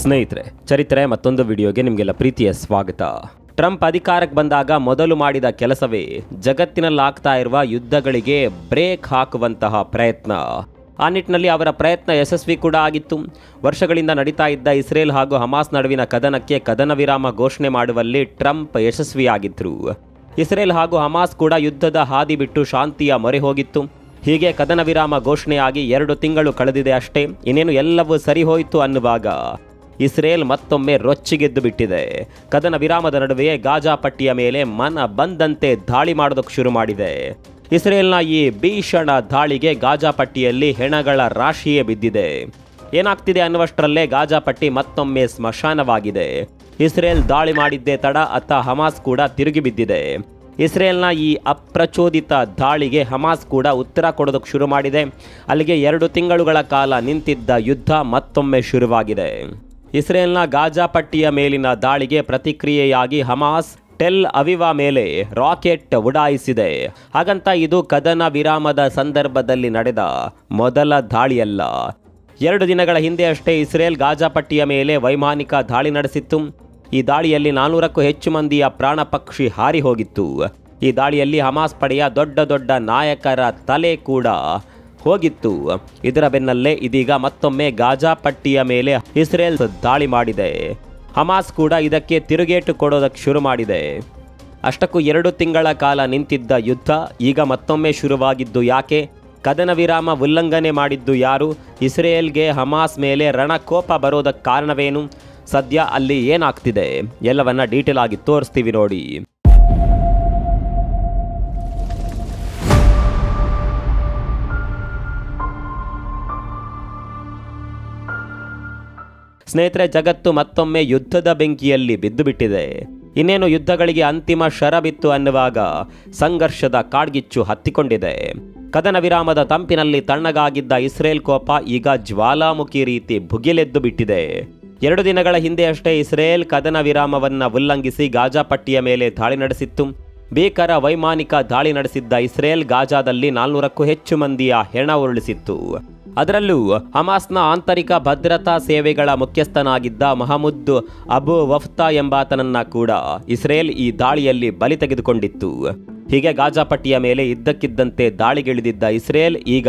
ಸ್ನೇಹಿತರೆ, ಚರಿತ್ರೆ ಮತ್ತೊಂದು ವಿಡಿಯೋಗೆ ನಿಮಗೆಲ್ಲ ಪ್ರೀತಿಯ ಸ್ವಾಗತ. ಟ್ರಂಪ್ ಅಧಿಕಾರಕ್ಕೆ ಬಂದಾಗ ಮೊದಲು ಮಾಡಿದ ಕೆಲಸವೇ ಜಗತ್ತಿನಲ್ಲಿ ಆಗ್ತಾ ಇರುವ ಯುದ್ಧಗಳಿಗೆ ಬ್ರೇಕ್ ಹಾಕುವಂತಹ ಪ್ರಯತ್ನ. ಆ ನಿಟ್ಟಿನಲ್ಲಿ ಅವರ ಪ್ರಯತ್ನ ಯಶಸ್ವಿ ಕೂಡ ಆಗಿತ್ತು. ವರ್ಷಗಳಿಂದ ನಡೀತಾ ಇದ್ದ ಇಸ್ರೇಲ್ ಹಾಗೂ ಹಮಾಸ್ ನಡುವಿನ ಕದನಕ್ಕೆ ಕದನ ವಿರಾಮ ಘೋಷಣೆ ಮಾಡುವಲ್ಲಿ ಟ್ರಂಪ್ ಯಶಸ್ವಿಯಾಗಿದ್ದರು. ಇಸ್ರೇಲ್ ಹಾಗೂ ಹಮಾಸ್ ಕೂಡ ಯುದ್ಧದ ಹಾದಿ ಬಿಟ್ಟು ಶಾಂತಿಯ ಮೊರೆ ಹೋಗಿತ್ತು. ಹೀಗೆ ಕದನ ವಿರಾಮ ಘೋಷಣೆಯಾಗಿ 2 ತಿಂಗಳು ಕಳೆದಿದೆ ಅಷ್ಟೇ. ಇನ್ನೇನು ಎಲ್ಲವೂ ಸರಿ ಹೋಯಿತು ಅನ್ನುವಾಗ ಇಸ್ರೇಲ್ ಮತ್ತೊಮ್ಮೆ ರೊಚ್ಚಿಗೆದ್ದು ಬಿಟ್ಟಿದೆ. ಕದನ ವಿರಾಮದ ನಡುವೆಯೇ ಗಾಜಾ ಪಟ್ಟಿಯ ಮೇಲೆ ಮನ ಬಂದಂತೆ ದಾಳಿ ಮಾಡೋದಕ್ಕೆ ಶುರು ಮಾಡಿದೆ. ಇಸ್ರೇಲ್ನ ಈ ಭೀಷಣ ದಾಳಿಗೆ ಗಾಜಾ ಪಟ್ಟಿಯಲ್ಲಿ ಹೆಣಗಳ ರಾಶಿಯೇ ಬಿದ್ದಿದೆ. ಏನಾಗ್ತಿದೆ ಅನ್ನುವಷ್ಟರಲ್ಲೇ ಗಾಜಾ ಪಟ್ಟಿ ಮತ್ತೊಮ್ಮೆ ಸ್ಮಶಾನವಾಗಿದೆ. ಇಸ್ರೇಲ್ ದಾಳಿ ಮಾಡಿದ್ದೇ ತಡ ಅತ್ತ ಹಮಾಸ್ ಕೂಡ ತಿರುಗಿ ಬಿದ್ದಿದೆ. ಇಸ್ರೇಲ್ನ ಈ ಅಪ್ರಚೋದಿತ ದಾಳಿಗೆ ಹಮಾಸ್ ಕೂಡ ಉತ್ತರ ಕೊಡೋದಕ್ಕೆ ಶುರು ಮಾಡಿದೆ. ಅಲ್ಲಿಗೆ 2 ತಿಂಗಳುಗಳ ಕಾಲ ನಿಂತಿದ್ದ ಯುದ್ಧ ಮತ್ತೊಮ್ಮೆ ಶುರುವಾಗಿದೆ. ಇಸ್ರೇಲ್ನ ಗಾಜಾ ಪಟ್ಟಿಯ ಮೇಲಿನ ದಾಳಿಗೆ ಪ್ರತಿಕ್ರಿಯೆಯಾಗಿ ಹಮಾಸ್ ಟೆಲ್ ಅವಿವಾ ಮೇಲೆ ರಾಕೆಟ್ ಉಡಾಯಿಸಿದೆ. ಹಾಗಂತ ಇದು ಕದನ ವಿರಾಮದ ಸಂದರ್ಭದಲ್ಲಿ ನಡೆದ ಮೊದಲ ದಾಳಿಯಲ್ಲ. 2 ದಿನಗಳ ಹಿಂದೆ ಅಷ್ಟೇ ಇಸ್ರೇಲ್ ಗಾಜಾ ಪಟ್ಟಿಯ ಮೇಲೆ ವೈಮಾನಿಕ ದಾಳಿ ನಡೆಸಿತ್ತು. ಈ ದಾಳಿಯಲ್ಲಿ 400ಕ್ಕೂ ಹೆಚ್ಚು ಮಂದಿಯ ಪ್ರಾಣ ಪಕ್ಷಿ ಹಾರಿ ಹೋಗಿತ್ತು. ಈ ದಾಳಿಯಲ್ಲಿ ಹಮಾಸ್ ಪಡೆಯ ದೊಡ್ಡ ನಾಯಕರ ತಲೆ ಕೂಡ ಹೋಗಿತ್ತು. ಇದರ ಬೆನ್ನಲ್ಲೇ ಇದೀಗ ಮತ್ತೊಮ್ಮೆ ಗಾಜಾ ಪಟ್ಟಿಯ ಮೇಲೆ ಇಸ್ರೇಲ್ ದಾಳಿ ಮಾಡಿದೆ. ಹಮಾಸ್ ಕೂಡ ಇದಕ್ಕೆ ತಿರುಗೇಟು ಕೊಡೋದಕ್ಕೆ ಶುರು ಮಾಡಿದೆ. ಅಷ್ಟಕ್ಕೂ 2 ತಿಂಗಳ ಕಾಲ ನಿಂತಿದ್ದ ಯುದ್ಧ ಈಗ ಮತ್ತೊಮ್ಮೆ ಶುರುವಾಗಿದ್ದು ಯಾಕೆ? ಕದನ ವಿರಾಮ ಉಲ್ಲಂಘನೆ ಮಾಡಿದ್ದು ಯಾರು? ಇಸ್ರೇಲ್ಗೆ ಹಮಾಸ್ ಮೇಲೆ ರಣಕೋಪ ಬರೋದಕ್ಕೆ ಕಾರಣವೇನು? ಸದ್ಯ ಅಲ್ಲಿ ಏನಾಗ್ತಿದೆ ಎಲ್ಲವನ್ನ ಡೀಟೇಲ್ ಆಗಿ ತೋರಿಸ್ತೀವಿ ನೋಡಿ. ಸ್ನೇಹಿತರೆ, ಜಗತ್ತು ಮತ್ತೊಮ್ಮೆ ಯುದ್ಧದ ಬೆಂಕಿಯಲ್ಲಿ ಬಿದ್ದು ಬಿಟ್ಟಿದೆ. ಇನ್ನೇನು ಯುದ್ಧಗಳಿಗೆ ಅಂತಿಮ ಶರಬಿತ್ತು ಅನ್ನುವಾಗ ಸಂಘರ್ಷದ ಕಾಡ್ಗಿಚ್ಚು ಹತ್ತಿಕೊಂಡಿದೆ. ಕದನ ವಿರಾಮದ ತಂಪಿನಲ್ಲಿ ತಣ್ಣಗಾಗಿದ್ದ ಇಸ್ರೇಲ್ ಕೋಪ ಈಗ ಜ್ವಾಲಾಮುಖಿ ರೀತಿ ಭುಗಿಲೆದ್ದು ಬಿಟ್ಟಿದೆ. 2 ದಿನಗಳ ಹಿಂದೆ ಅಷ್ಟೇ ಇಸ್ರೇಲ್ ಕದನ ವಿರಾಮವನ್ನು ಉಲ್ಲಂಘಿಸಿ ಗಾಜಾ ಪಟ್ಟಿಯ ಮೇಲೆ ದಾಳಿ ನಡೆಸಿತ್ತು. ಭೀಕರ ವೈಮಾನಿಕ ದಾಳಿ ನಡೆಸಿದ್ದ ಇಸ್ರೇಲ್ ಗಾಜಾದಲ್ಲಿ 400ಕ್ಕೂ ಹೆಚ್ಚು ಮಂದಿಯ ಹೆಣ ಉರುಳಿಸಿತ್ತು. ಅದರಲ್ಲೂ ಹಮಾಸ್ನ ಆಂತರಿಕ ಭದ್ರತಾ ಸೇವೆಗಳ ಮುಖ್ಯಸ್ಥನಾಗಿದ್ದ ಮಹಮೂದ್ ಅಬು ವಫ್ತಾ ಎಂಬಾತನನ್ನ ಕೂಡ ಇಸ್ರೇಲ್ ಈ ದಾಳಿಯಲ್ಲಿ ಬಲಿ ತೆಗೆದುಕೊಂಡಿತ್ತು. ಹೀಗೆ ಗಾಜಾ ಪಟ್ಟಿಯ ಮೇಲೆ ಇದ್ದಕ್ಕಿದ್ದಂತೆ ದಾಳಿಗಿಳಿದಿದ್ದ ಇಸ್ರೇಲ್ ಈಗ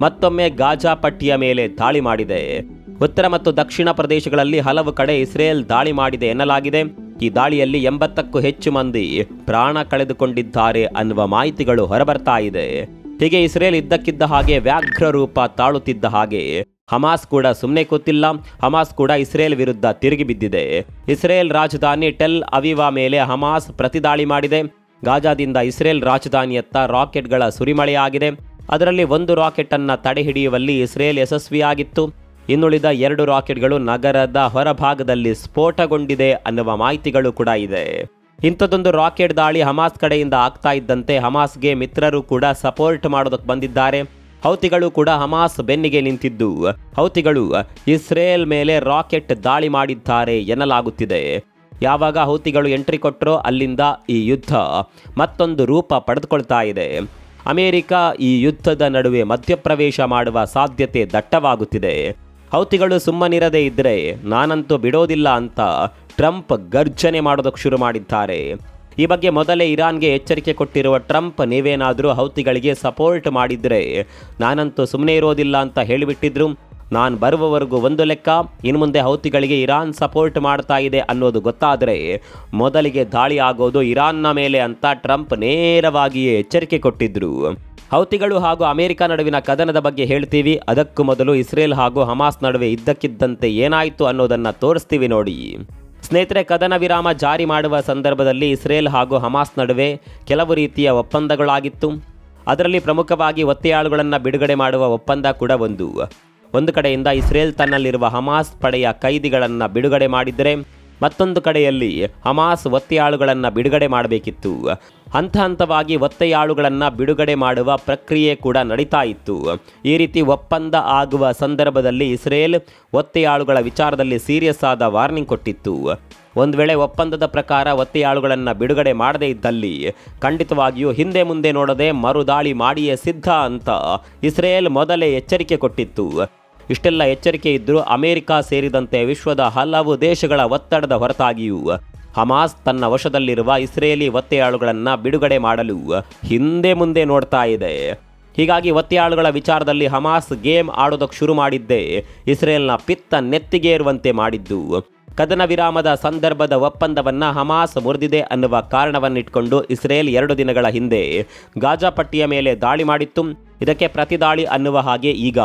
ಮತ್ತೊಮ್ಮೆ ಗಾಜಾ ಪಟ್ಟಿಯ ಮೇಲೆ ದಾಳಿ ಮಾಡಿದೆ. ಉತ್ತರ ಮತ್ತು ದಕ್ಷಿಣ ಪ್ರದೇಶಗಳಲ್ಲಿ ಹಲವು ಕಡೆ ಇಸ್ರೇಲ್ ದಾಳಿ ಮಾಡಿದೆ ಎನ್ನಲಾಗಿದೆ. ಈ ದಾಳಿಯಲ್ಲಿ 80ಕ್ಕೂ ಹೆಚ್ಚು ಮಂದಿ ಪ್ರಾಣ ಕಳೆದುಕೊಂಡಿದ್ದಾರೆ ಅನ್ನುವ ಮಾಹಿತಿಗಳು ಹೊರಬರ್ತಾ ಇದೆ. ಹೀಗೆ ಇಸ್ರೇಲ್ ಇದ್ದಕ್ಕಿದ್ದ ಹಾಗೆ ವ್ಯಾಘ್ರ ರೂಪ ತಾಳುತ್ತಿದ್ದ ಹಾಗೆ ಹಮಾಸ್ ಕೂಡ ಸುಮ್ಮನೆ ಕೂತಿಲ್ಲ. ಹಮಾಸ್ ಕೂಡ ಇಸ್ರೇಲ್ ವಿರುದ್ಧ ತಿರುಗಿ ಬಿದ್ದಿದೆ. ಇಸ್ರೇಲ್ ರಾಜಧಾನಿ ಟೆಲ್ ಅವಿವಾ ಮೇಲೆ ಹಮಾಸ್ ಪ್ರತಿದಾಳಿ ಮಾಡಿದೆ. ಗಾಜಾದಿಂದ ಇಸ್ರೇಲ್ ರಾಜಧಾನಿಯತ್ತ ರಾಕೆಟ್ಗಳ ಸುರಿಮಳೆಯಾಗಿದೆ. ಅದರಲ್ಲಿ 1 ರಾಕೆಟ್ ಅನ್ನ ತಡೆ ಹಿಡಿಯುವಲ್ಲಿ ಇಸ್ರೇಲ್ ಯಶಸ್ವಿಯಾಗಿತ್ತು. ಇನ್ನುಳಿದ 2 ರಾಕೆಟ್ಗಳು ನಗರದ ಹೊರಭಾಗದಲ್ಲಿ ಸ್ಫೋಟಗೊಂಡಿದೆ ಅನ್ನುವ ಮಾಹಿತಿಗಳು ಕೂಡ ಇದೆ. ಇಂಥದ್ದೊಂದು ರಾಕೆಟ್ ದಾಳಿ ಹಮಾಸ್ ಕಡೆಯಿಂದ ಆಗ್ತಾ ಇದ್ದಂತೆ ಹಮಾಸ್ಗೆ ಮಿತ್ರರು ಕೂಡ ಸಪೋರ್ಟ್ ಮಾಡೋದಕ್ಕೆ ಬಂದಿದ್ದಾರೆ. ಹೌತಿಗಳು ಕೂಡ ಹಮಾಸ್ ಬೆನ್ನಿಗೆ ನಿಂತಿದ್ದು ಹೌತಿಗಳು ಇಸ್ರೇಲ್ ಮೇಲೆ ರಾಕೆಟ್ ದಾಳಿ ಮಾಡಿದ್ದಾರೆ ಎನ್ನಲಾಗುತ್ತಿದೆ. ಯಾವಾಗ ಹೌತಿಗಳು ಎಂಟ್ರಿ ಕೊಟ್ಟರೋ ಅಲ್ಲಿಂದ ಈ ಯುದ್ಧ ಮತ್ತೊಂದು ರೂಪ ಪಡೆದುಕೊಳ್ತಾ ಇದೆ. ಅಮೆರಿಕ ಈ ಯುದ್ಧದ ನಡುವೆ ಮಧ್ಯಪ್ರವೇಶ ಮಾಡುವ ಸಾಧ್ಯತೆ ದಟ್ಟವಾಗುತ್ತಿದೆ. ಹೌತಿಗಳು ಸುಮ್ಮನಿರದೇ ಇದ್ದರೆ ನಾನಂತೂ ಬಿಡೋದಿಲ್ಲ ಅಂತ ಟ್ರಂಪ್ ಗರ್ಜನೆ ಮಾಡೋದಕ್ಕೆ ಶುರು ಮಾಡಿದ್ದಾರೆ. ಈ ಬಗ್ಗೆ ಮೊದಲೇ ಇರಾನ್ಗೆ ಎಚ್ಚರಿಕೆ ಕೊಟ್ಟಿರುವ ಟ್ರಂಪ್ ನೀವೇನಾದರೂ ಹೌತಿಗಳಿಗೆ ಸಪೋರ್ಟ್ ಮಾಡಿದರೆ ನಾನಂತೂ ಸುಮ್ಮನೆ ಇರೋದಿಲ್ಲ ಅಂತ ಹೇಳಿಬಿಟ್ಟಿದ್ರು. ನಾನು ಬರುವವರೆಗೂ ಒಂದು ಲೆಕ್ಕ, ಇನ್ನು ಮುಂದೆ ಹೌತಿಗಳಿಗೆ ಇರಾನ್ ಸಪೋರ್ಟ್ ಮಾಡ್ತಾ ಇದೆ ಅನ್ನೋದು ಗೊತ್ತಾದರೆ ಮೊದಲಿಗೆ ದಾಳಿ ಆಗೋದು ಇರಾನ್ನ ಮೇಲೆ ಅಂತ ಟ್ರಂಪ್ ನೇರವಾಗಿಯೇ ಎಚ್ಚರಿಕೆ ಕೊಟ್ಟಿದ್ರು. ಹೌತಿಗಳು ಹಾಗೂ ಅಮೆರಿಕ ನಡುವಿನ ಕದನದ ಬಗ್ಗೆ ಹೇಳ್ತೀವಿ. ಅದಕ್ಕೂ ಮೊದಲು ಇಸ್ರೇಲ್ ಹಾಗೂ ಹಮಾಸ್ ನಡುವೆ ಇದ್ದಕ್ಕಿದ್ದಂತೆ ಏನಾಯಿತು ಅನ್ನೋದನ್ನು ತೋರಿಸ್ತೀವಿ ನೋಡಿ. ಸ್ನೇಹಿತರೆ, ಕದನ ವಿರಾಮ ಜಾರಿ ಮಾಡುವ ಸಂದರ್ಭದಲ್ಲಿ ಇಸ್ರೇಲ್ ಹಾಗೂ ಹಮಾಸ್ ನಡುವೆ ಕೆಲವು ರೀತಿಯ ಒಪ್ಪಂದಗಳಾಗಿತ್ತು. ಅದರಲ್ಲಿ ಪ್ರಮುಖವಾಗಿ ಒತ್ತೆಯಾಳುಗಳನ್ನು ಬಿಡುಗಡೆ ಮಾಡುವ ಒಪ್ಪಂದ ಕೂಡ ಒಂದು ಕಡೆಯಿಂದ ಇಸ್ರೇಲ್ ತನ್ನಲ್ಲಿರುವ ಹಮಾಸ್ ಪಡೆಯ ಕೈದಿಗಳನ್ನು ಬಿಡುಗಡೆ ಮಾಡಿದರೆ ಮತ್ತೊಂದು ಕಡೆಯಲ್ಲಿ ಹಮಾಸ್ ಒತ್ತೆಯಾಳುಗಳನ್ನು ಬಿಡುಗಡೆ ಮಾಡಬೇಕಿತ್ತು. ಹಂತವಾಗಿ ಒತ್ತೆಯಾಳುಗಳನ್ನು ಬಿಡುಗಡೆ ಮಾಡುವ ಪ್ರಕ್ರಿಯೆ ಕೂಡ ನಡೀತಾ ಇತ್ತು. ಈ ರೀತಿ ಒಪ್ಪಂದ ಆಗುವ ಸಂದರ್ಭದಲ್ಲಿ ಇಸ್ರೇಲ್ ಒತ್ತೆಯಾಳುಗಳ ವಿಚಾರದಲ್ಲಿ ಸೀರಿಯಸ್ ಆದ ವಾರ್ನಿಂಗ್ ಕೊಟ್ಟಿತ್ತು. ಒಂದು ವೇಳೆ ಒಪ್ಪಂದದ ಪ್ರಕಾರ ಒತ್ತೆಯಾಳುಗಳನ್ನು ಬಿಡುಗಡೆ ಮಾಡದೇ ಇದ್ದಲ್ಲಿ ಖಂಡಿತವಾಗಿಯೂ ಹಿಂದೆ ಮುಂದೆ ನೋಡದೆ ಮರುದಾಳಿ ಮಾಡಿಯೇ ಸಿದ್ಧ ಅಂತ ಇಸ್ರೇಲ್ ಮೊದಲೇ ಎಚ್ಚರಿಕೆ ಕೊಟ್ಟಿತ್ತು. ಇಷ್ಟೆಲ್ಲ ಎಚ್ಚರಿಕೆ ಇದ್ದರೂ ಅಮೆರಿಕ ಸೇರಿದಂತೆ ವಿಶ್ವದ ಹಲವು ದೇಶಗಳ ಒತ್ತಡದ ಹೊರತಾಗಿಯೂ ಹಮಾಸ್ ತನ್ನ ವಶದಲ್ಲಿರುವ ಇಸ್ರೇಲಿ ಒತ್ತೆಯಾಳುಗಳನ್ನು ಬಿಡುಗಡೆ ಮಾಡಲು ಹಿಂದೆ ಮುಂದೆ ನೋಡ್ತಾ ಇದೆ. ಹೀಗಾಗಿ ಒತ್ತೆಯಾಳುಗಳ ವಿಚಾರದಲ್ಲಿ ಹಮಾಸ್ ಗೇಮ್ ಆಡೋದಕ್ಕೆ ಶುರು ಮಾಡಿದ್ದೇ ಇಸ್ರೇಲ್ನ ಪಿತ್ತ ನೆತ್ತಿಗೆ ಏರುವಂತೆ ಮಾಡಿದ್ದು. ಕದನ ವಿರಾಮದ ಸಂದರ್ಭದ ಒಪ್ಪಂದವನ್ನು ಹಮಾಸ್ ಮುರಿದಿದೆ ಅನ್ನುವ ಕಾರಣವನ್ನಿಟ್ಕೊಂಡು ಇಸ್ರೇಲ್ 2 ದಿನಗಳ ಹಿಂದೆ ಗಾಜಾ ಪಟ್ಟಿಯ ಮೇಲೆ ದಾಳಿ ಮಾಡಿತ್ತು. ಇದಕ್ಕೆ ಪ್ರತಿದಾಳಿ ಅನ್ನುವ ಹಾಗೆ ಈಗ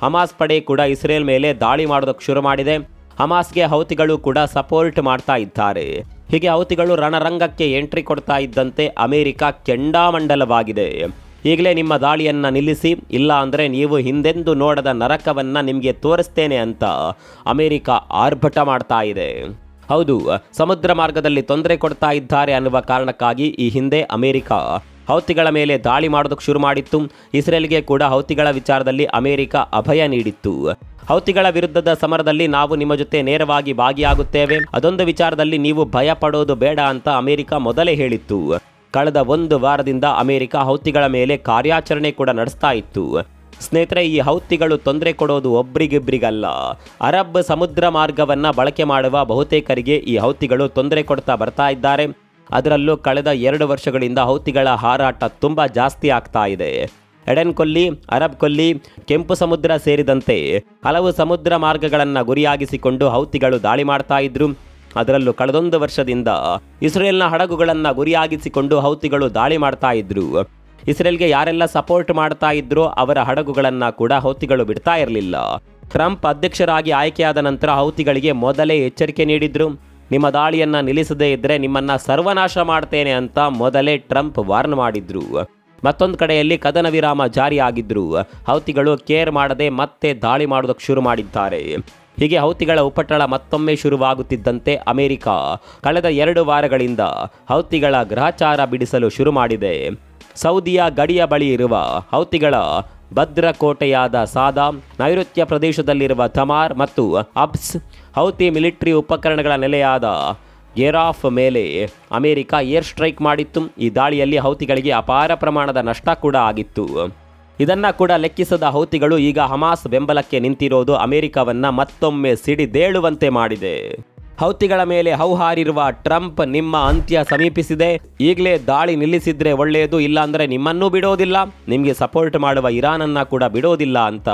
ಹಮಾಸ್ ಪಡೆ ಕೂಡ ಇಸ್ರೇಲ್ ಮೇಲೆ ದಾಳಿ ಮಾಡೋದಕ್ಕೆ ಶುರು ಮಾಡಿದೆ. ಹಮಾಸ್ಗೆ ಹೌತಿಗಳು ಕೂಡ ಸಪೋರ್ಟ್ ಮಾಡ್ತಾ ಇದ್ದಾರೆ. ಹೀಗೆ ಹೌತಿಗಳು ರಣರಂಗಕ್ಕೆ ಎಂಟ್ರಿ ಕೊಡ್ತಾ ಇದ್ದಂತೆ ಅಮೆರಿಕ ಕೆಂಡಾಮಂಡಲವಾಗಿದೆ. ಈಗಲೇ ನಿಮ್ಮ ದಾಳಿಯನ್ನು ನಿಲ್ಲಿಸಿ, ಇಲ್ಲ ಅಂದರೆ ನೀವು ಹಿಂದೆಂದು ನೋಡದ ನರಕವನ್ನು ನಿಮಗೆ ತೋರಿಸ್ತೇನೆ ಅಂತ ಅಮೆರಿಕ ಆರ್ಭಟ ಮಾಡ್ತಾ ಇದೆ. ಹೌದು, ಸಮುದ್ರ ಮಾರ್ಗದಲ್ಲಿ ತೊಂದರೆ ಕೊಡ್ತಾ ಇದ್ದಾರೆ ಅನ್ನುವ ಕಾರಣಕ್ಕಾಗಿ ಈ ಹಿಂದೆ ಅಮೆರಿಕ ಹೌತಿಗಳ ಮೇಲೆ ದಾಳಿ ಮಾಡೋದಕ್ಕೆ ಶುರು ಮಾಡಿತ್ತು. ಇಸ್ರೇಲ್ಗೆ ಕೂಡ ಹೌತಿಗಳ ವಿಚಾರದಲ್ಲಿ ಅಮೆರಿಕ ಅಭಯ ನೀಡಿತ್ತು. ಹೌತಿಗಳ ವಿರುದ್ಧದ ಸಮರದಲ್ಲಿ ನಾವು ನಿಮ್ಮ ಜೊತೆ ನೇರವಾಗಿ ಭಾಗಿಯಾಗುತ್ತೇವೆ, ಅದೊಂದು ವಿಚಾರದಲ್ಲಿ ನೀವು ಭಯ ಪಡೋದು ಬೇಡ ಅಂತ ಅಮೆರಿಕ ಮೊದಲೇ ಹೇಳಿತ್ತು. ಕಳೆದ 1 ವಾರದಿಂದ ಅಮೆರಿಕ ಹೌತಿಗಳ ಮೇಲೆ ಕಾರ್ಯಾಚರಣೆ ಕೂಡ ನಡೆಸ್ತಾ ಇತ್ತು. ಸ್ನೇಹಿತರೆ, ಈ ಹೌತಿಗಳು ತೊಂದರೆ ಕೊಡೋದು ಒಬ್ರಿಗಿಬ್ರಿಗಲ್ಲ. ಅರಬ್ ಸಮುದ್ರ ಮಾರ್ಗವನ್ನು ಬಳಕೆ ಮಾಡುವ ಬಹುತೇಕರಿಗೆ ಈ ಹೌತಿಗಳು ತೊಂದರೆ ಕೊಡ್ತಾ ಬರ್ತಾ ಇದ್ದಾರೆ. ಅದರಲ್ಲೂ ಕಳೆದ 2 ವರ್ಷಗಳಿಂದ ಹೌತಿಗಳ ಹಾರಾಟ ತುಂಬ ಜಾಸ್ತಿ ಆಗ್ತಾ ಇದೆ. ಎಡೆನ್ ಕೊಲ್ಲಿ, ಅರಬ್ ಕೊಲ್ಲಿ, ಕೆಂಪು ಸಮುದ್ರ ಸೇರಿದಂತೆ ಹಲವು ಸಮುದ್ರ ಮಾರ್ಗಗಳನ್ನು ಗುರಿಯಾಗಿಸಿಕೊಂಡು ಹೌತಿಗಳು ದಾಳಿ ಮಾಡ್ತಾ ಇದ್ರು. ಅದರಲ್ಲೂ ಕಳೆದೊಂದು ವರ್ಷದಿಂದ ಇಸ್ರೇಲ್ನ ಹಡಗುಗಳನ್ನು ಗುರಿಯಾಗಿಸಿಕೊಂಡು ಹೌತಿಗಳು ದಾಳಿ ಮಾಡ್ತಾ ಇದ್ರು. ಇಸ್ರೇಲ್ಗೆ ಯಾರೆಲ್ಲ ಸಪೋರ್ಟ್ ಮಾಡ್ತಾ ಇದ್ರೋ ಅವರ ಹಡಗುಗಳನ್ನು ಕೂಡ ಹೌತಿಗಳು ಬಿಡ್ತಾ ಇರಲಿಲ್ಲ. ಟ್ರಂಪ್ ಅಧ್ಯಕ್ಷರಾಗಿ ಆಯ್ಕೆಯಾದ ನಂತರ ಹೌತಿಗಳಿಗೆ ಮೊದಲೇ ಎಚ್ಚರಿಕೆ ನೀಡಿದ್ರು. ನಿಮ್ಮ ದಾಳಿಯನ್ನು ನಿಲ್ಲಿಸದೇ ಇದ್ದರೆ ನಿಮ್ಮನ್ನು ಸರ್ವನಾಶ ಮಾಡ್ತೇನೆ ಅಂತ ಮೊದಲೇ ಟ್ರಂಪ್ ವಾರ್ನ್ ಮಾಡಿದ್ರು. ಮತ್ತೊಂದು ಕಡೆಯಲ್ಲಿ ಕದನ ವಿರಾಮ ಜಾರಿಯಾಗಿದ್ರು. ಹೌತಿಗಳು ಕೇರ್ ಮಾಡದೆ ಮತ್ತೆ ದಾಳಿ ಮಾಡೋದಕ್ಕೆ ಶುರು ಮಾಡಿದ್ದಾರೆ. ಹೀಗೆ ಹೌತಿಗಳ ಉಪಟಳ ಮತ್ತೊಮ್ಮೆ ಶುರುವಾಗುತ್ತಿದ್ದಂತೆ ಅಮೆರಿಕ ಕಳೆದ 2 ವಾರಗಳಿಂದ ಹೌತಿಗಳ ಗ್ರಹಚಾರ ಬಿಡಿಸಲು ಶುರು ಮಾಡಿದೆ. ಸೌದಿಯ ಗಡಿಯ ಬಳಿ ಇರುವ ಹೌತಿಗಳ ಭದ್ರಕೋಟೆಯಾದ ಸಾದಾ, ನೈಋತ್ಯ ಪ್ರದೇಶದಲ್ಲಿರುವ ತಮಾರ್ ಮತ್ತು ಅಬ್ಸ್, ಹೌತಿ ಮಿಲಿಟರಿ ಉಪಕರಣಗಳ ನೆಲೆಯಾದ ಗೆರಾಫ್ ಮೇಲೆ ಅಮೆರಿಕ ಏರ್ ಸ್ಟ್ರೈಕ್ ಮಾಡಿತ್ತು. ಈ ದಾಳಿಯಲ್ಲಿ ಹೌತಿಗಳಿಗೆ ಅಪಾರ ಪ್ರಮಾಣದ ನಷ್ಟ ಕೂಡ ಆಗಿತ್ತು. ಇದನ್ನ ಕೂಡ ಲೆಕ್ಕಿಸದ ಹೌತಿಗಳು ಈಗ ಹಮಾಸ್ ಬೆಂಬಲಕ್ಕೆ ನಿಂತಿರೋದು ಅಮೆರಿಕವನ್ನ ಮತ್ತೊಮ್ಮೆ ಸಿಡಿದೇಳುವಂತೆ ಮಾಡಿದೆ. ಹೌತಿಗಳ ಮೇಲೆ ಹೌಹಾರಿರುವ ಟ್ರಂಪ್, ನಿಮ್ಮ ಅಂತ್ಯ ಸಮೀಪಿಸಿದೆ, ಈಗಲೇ ದಾಳಿ ನಿಲ್ಲಿಸಿದ್ರೆ ಒಳ್ಳೆಯದು, ಇಲ್ಲಾಂದ್ರೆ ನಿಮ್ಮನ್ನೂ ಬಿಡೋದಿಲ್ಲ, ನಿಮಗೆ ಸಪೋರ್ಟ್ ಮಾಡುವ ಇರಾನನ್ನ ಕೂಡ ಬಿಡೋದಿಲ್ಲ ಅಂತ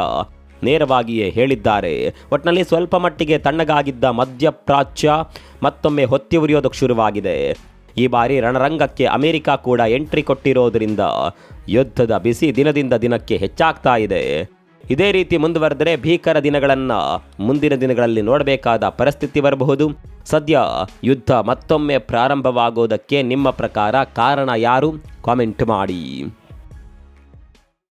ನೇರವಾಗಿಯೇ ಹೇಳಿದ್ದಾರೆ. ಒಟ್ಟಿನಲ್ಲಿ ಸ್ವಲ್ಪ ಮಟ್ಟಿಗೆ ತಣ್ಣಗಾಗಿದ್ದ ಮಧ್ಯಪ್ರಾಚ್ಯ ಮತ್ತೊಮ್ಮೆ ಹೊತ್ತಿ ಉರಿಯೋದಕ್ಕೆ ಶುರುವಾಗಿದೆ. ಈ ಬಾರಿ ರಣರಂಗಕ್ಕೆ ಅಮೆರಿಕ ಕೂಡ ಎಂಟ್ರಿ ಕೊಟ್ಟಿರೋದ್ರಿಂದ ಯುದ್ಧದ ಬಿಸಿ ದಿನದಿಂದ ದಿನಕ್ಕೆ ಹೆಚ್ಚಾಗ್ತಾ ಇದೆ. ಇದೇ ರೀತಿ ಮುಂದುವರೆದರೆ ಭೀಕರ ದಿನಗಳನ್ನು ಮುಂದಿನ ದಿನಗಳಲ್ಲಿ ನೋಡಬೇಕಾದ ಪರಿಸ್ಥಿತಿ ಬರಬಹುದು. ಸದ್ಯ ಯುದ್ಧ ಮತ್ತೊಮ್ಮೆ ಪ್ರಾರಂಭವಾಗೋದಕ್ಕೆ ನಿಮ್ಮ ಪ್ರಕಾರ ಕಾರಣ ಯಾರು? ಕಾಮೆಂಟ್ ಮಾಡಿ.